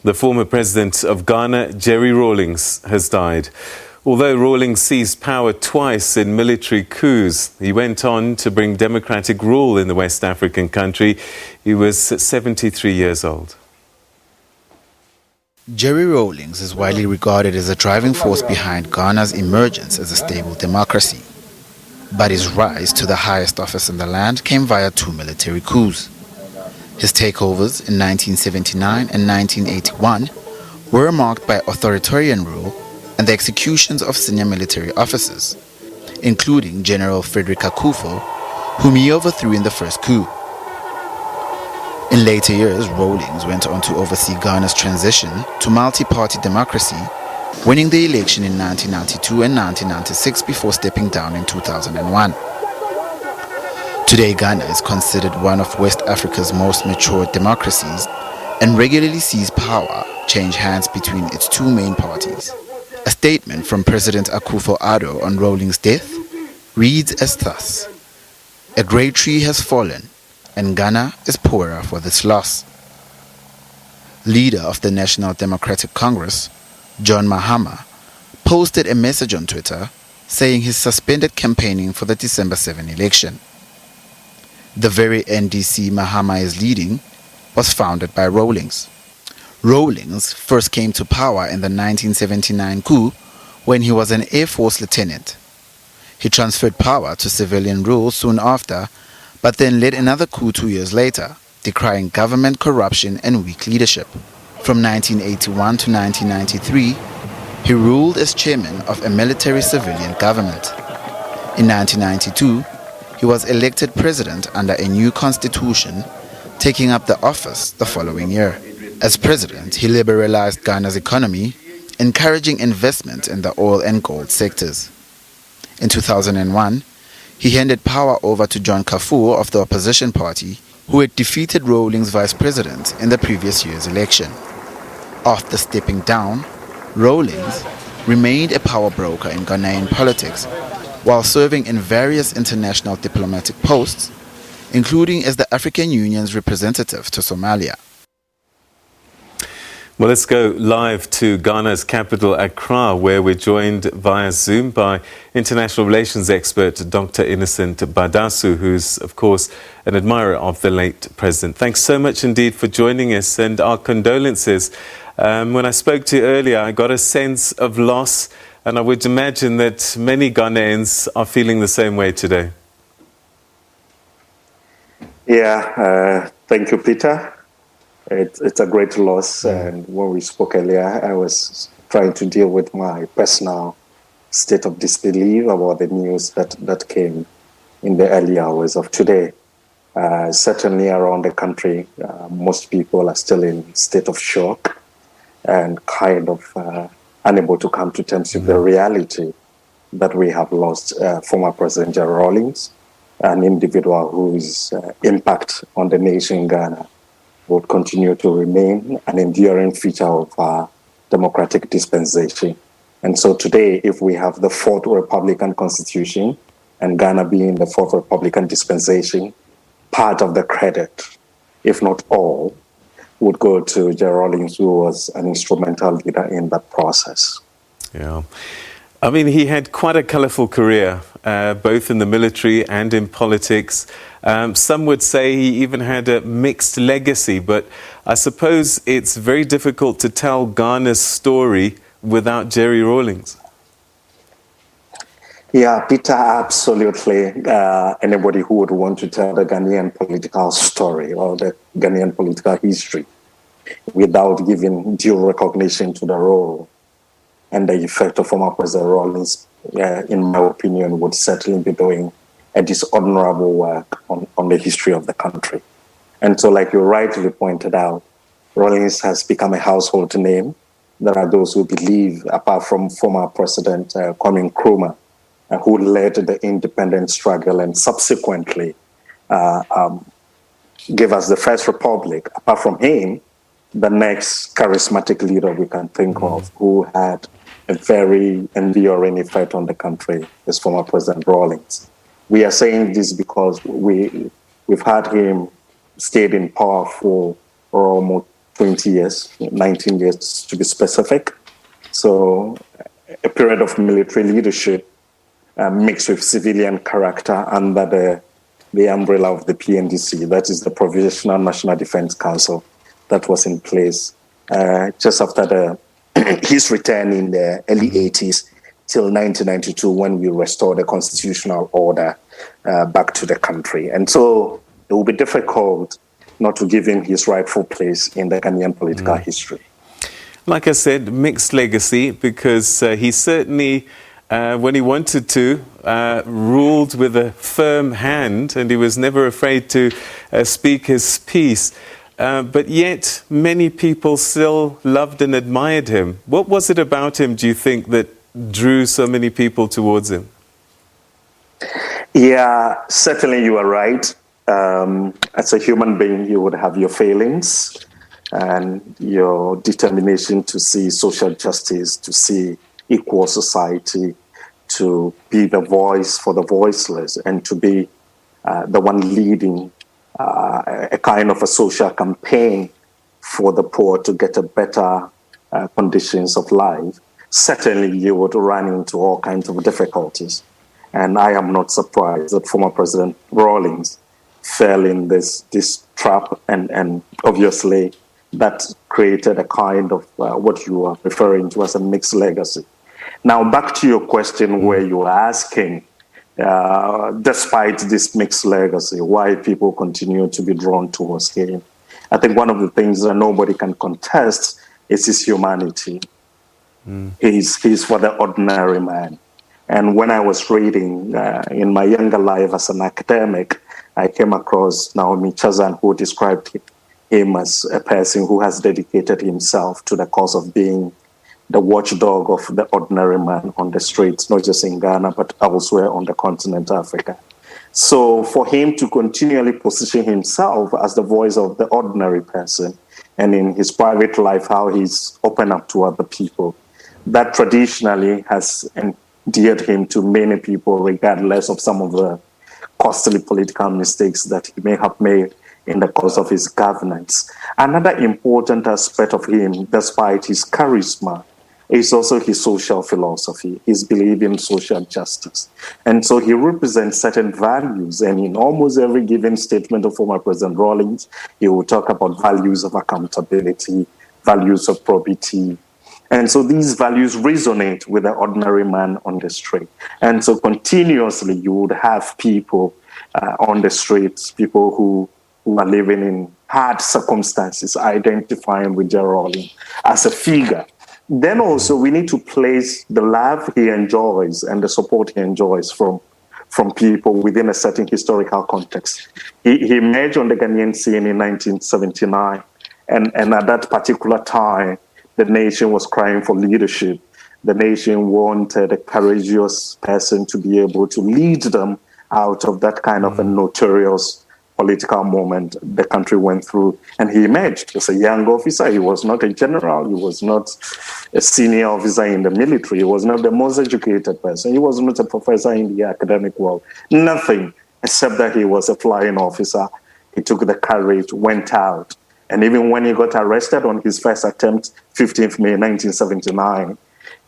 The former president of Ghana, Jerry Rawlings, has died. Although Rawlings seized power twice in military coups, he went on to bring democratic rule in the West African country. He was 73 years old. Jerry Rawlings is widely regarded as a driving force behind Ghana's emergence as a stable democracy. But his rise to the highest office in the land came via two military coups. His takeovers in 1979 and 1981 were marked by authoritarian rule and the executions of senior military officers, including General Frederick Akufo, whom he overthrew in the first coup. In later years, Rawlings went on to oversee Ghana's transition to multi-party democracy, winning the election in 1992 and 1996 before stepping down in 2001. Today, Ghana is considered one of West Africa's most mature democracies and regularly sees power change hands between its two main parties. A statement from President Akufo-Addo on Rawlings' death reads as thus: "A great tree has fallen, and Ghana is poorer for this loss." Leader of the National Democratic Congress, John Mahama, posted a message on Twitter saying he's suspended campaigning for the December 7 election. The very NDC Mahama is leading was founded by Rawlings. Rawlings first came to power in the 1979 coup when he was an Air Force lieutenant. He transferred power to civilian rule soon after, but then led another coup 2 years later, decrying government corruption and weak leadership. From 1981 to 1993, he ruled as chairman of a military-civilian government. In 1992, he was elected president under a new constitution, taking up the office the following year. As president, he liberalized Ghana's economy, encouraging investment in the oil and gold sectors. In 2001, he handed power over to John Kafur of the opposition party, who had defeated Rawlings' vice president in the previous year's election. After stepping down, Rawlings remained a power broker in Ghanaian politics while serving in various international diplomatic posts, including as the African Union's representative to Somalia. Well, let's go live to Ghana's capital, Accra, where we're joined via Zoom by international relations expert Dr. Innocent Badasu, who's, of course, an admirer of the late president. Thanks so much indeed for joining us, and our condolences. When I spoke to you earlier, I got a sense of loss, and I would imagine that many Ghanaians are feeling the same way today. Yeah, thank you, Peter. It's a great loss, and when we spoke earlier, I was trying to deal with my personal state of disbelief about the news that came in the early hours of today. Certainly around the country, most people are still in state of shock and kind of unable to come to terms with the reality that we have lost former President Jerry Rawlings, an individual whose impact on the nation Ghana would continue to remain an enduring feature of our democratic dispensation. And so today, if we have the fourth Republican Constitution and Ghana being the fourth Republican dispensation, part of the credit, if not all, would go to Jerry Rawlings, who was an instrumental leader in that process. Yeah. I mean, he had quite a colourful career, both in the military and in politics. Some would say he even had a mixed legacy, but I suppose it's very difficult to tell Ghana's story without Jerry Rawlings. Yeah, Peter, absolutely. Anybody who would want to tell the Ghanaian political story or the Ghanaian political history without giving due recognition to the role and the effect of former President Rawlings, in my opinion, would certainly be doing a dishonorable work on the history of the country. And so, like you rightly pointed out, Rawlings has become a household name. There are those who believe, apart from former President Kwame Nkrumah, who led the independence struggle and subsequently gave us the first republic, apart from him, the next charismatic leader we can think of who had a very enduring effect on the country is former President Rawlings. We are saying this because we've had him stayed in power for almost 20 years, 19 years to be specific. So a period of military leadership mixed with civilian character under the umbrella of the PNDC, that is the Provisional National Defense Council that was in place just after his return in the early 80s till 1992 when we restored the constitutional order back to the country. And so it will be difficult not to give him his rightful place in the Ghanaian political history. Like I said, mixed legacy, because he certainly, when he wanted to, ruled with a firm hand, and he was never afraid to speak his piece. But yet, many people still loved and admired him. What was it about him, do you think, that drew so many people towards him? Yeah, certainly you are right. As a human being, you would have your failings and your determination to see social justice, to see equal society, to be the voice for the voiceless, and to be the one leading a kind of a social campaign for the poor to get a better conditions of life. Certainly you would run into all kinds of difficulties. And I am not surprised that former President Rawlings fell in this trap, and obviously that created a kind of what you are referring to as a mixed legacy. Now, back to your question where you are asking, despite this mixed legacy, why people continue to be drawn towards him. I think one of the things that nobody can contest is his humanity. He's for the ordinary man. And when I was reading in my younger life as an academic, I came across Naomi Chazan, who described him as a person who has dedicated himself to the cause of being the watchdog of the ordinary man on the streets, not just in Ghana, but elsewhere on the continent of Africa. So for him to continually position himself as the voice of the ordinary person, and in his private life, how he's open up to other people, that traditionally has endeared him to many people, regardless of some of the costly political mistakes that he may have made in the course of his governance. Another important aspect of him, despite his charisma, is also his social philosophy, his belief in social justice. And so he represents certain values, and in almost every given statement of former President Rawlings, he will talk about values of accountability, values of probity. And so these values resonate with the ordinary man on the street. And so continuously you would have people on the streets, people who are living in hard circumstances, identifying with Jerry Rawlings as a figure. Then also we need to place the love he enjoys and the support he enjoys from people within a certain historical context. He emerged on the Ghanaian scene in 1979, and at that particular time, the nation was crying for leadership. The nation wanted a courageous person to be able to lead them out of that kind of a notorious political moment the country went through. And he emerged as a young officer. He was not a general. He was not a senior officer in the military. He was not the most educated person. He was not a professor in the academic world. Nothing, except that he was a flying officer. He took the courage, went out. And even when he got arrested on his first attempt, 15th May 1979,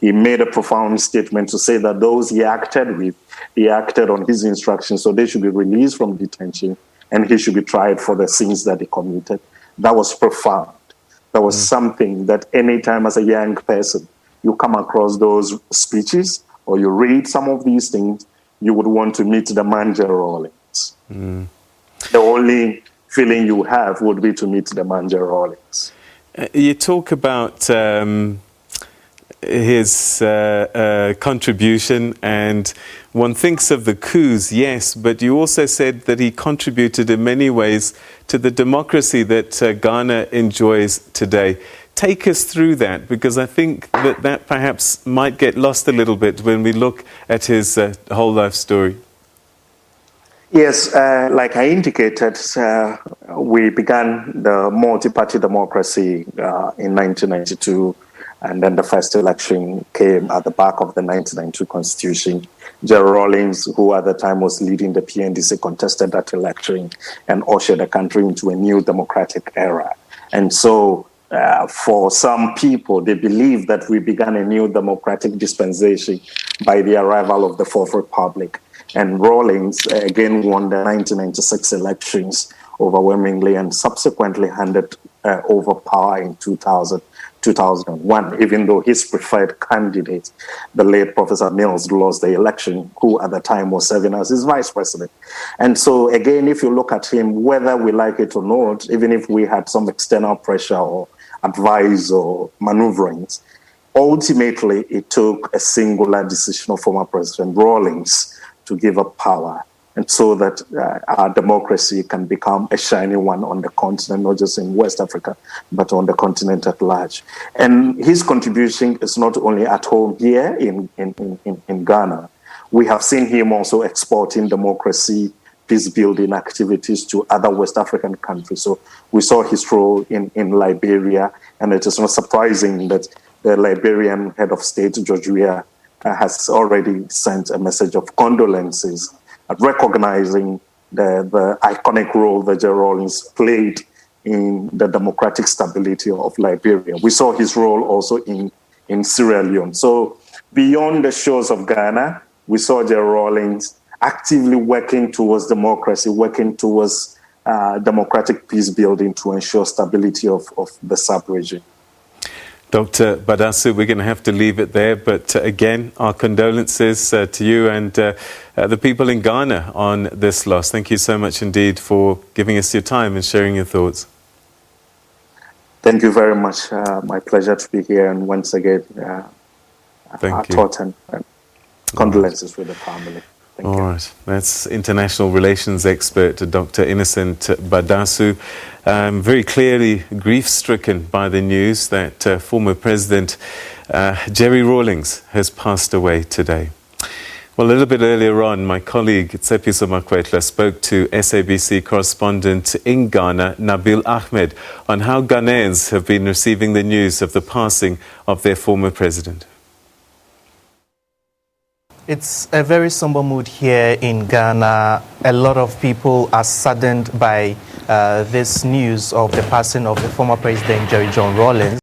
he made a profound statement to say that those he acted with, he acted on his instructions, so they should be released from detention and he should be tried for the sins that he committed. That was profound. That was something that any time as a young person, you come across those speeches or you read some of these things, you would want to meet the man Jerry Rawlings. The only feeling you have would be to meet the man Jerry Rawlings. You talk about his contribution, and one thinks of the coups, yes, but you also said that he contributed in many ways to the democracy that Ghana enjoys today. Take us through that, because I think that perhaps might get lost a little bit when we look at his whole life story. Yes, like I indicated, we began the multi-party democracy in 1992, and then the first election came at the back of the 1992 Constitution. Jerry Rawlings, who at the time was leading the PNDC, contested that election and ushered the country into a new democratic era. And so for some people, they believe that we began a new democratic dispensation by the arrival of the Fourth Republic. And Rawlings again won the 1996 elections overwhelmingly and subsequently handed over power in 2001, even though his preferred candidate, the late Professor Mills, lost the election, who at the time was serving as his vice president. And so again, if you look at him, whether we like it or not, even if we had some external pressure or advice or maneuverings, ultimately it took a singular decision of former President Rawlings to give up power, and so that our democracy can become a shiny one on the continent, not just in West Africa, but on the continent at large. And his contribution is not only at home here in Ghana. We have seen him also exporting democracy, peace-building activities to other West African countries. So we saw his role in Liberia, and it is not surprising that the Liberian head of state, George Weah, has already sent a message of condolences, recognizing the iconic role that Jerry Rawlings played in the democratic stability of Liberia. We saw his role also in Sierra Leone. So beyond the shores of Ghana, we saw Jerry Rawlings actively working towards democracy, working towards democratic peace building to ensure stability of the sub-region. Dr. Badasu, we're going to have to leave it there, but again, our condolences to you and the people in Ghana on this loss. Thank you so much indeed for giving us your time and sharing your thoughts. Thank you very much. My pleasure to be here, and once again, our thoughts and condolences with the family. All right, that's international relations expert Dr. Innocent Badasu, very clearly grief-stricken by the news that former President Jerry Rawlings has passed away today. Well, a little bit earlier on, my colleague Tsepiso Makwetla spoke to SABC correspondent in Ghana, Nabil Ahmed, on how Ghanaians have been receiving the news of the passing of their former president. It's a very somber mood here in Ghana. A lot of people are saddened by this news of the passing of the former President Jerry Rawlings.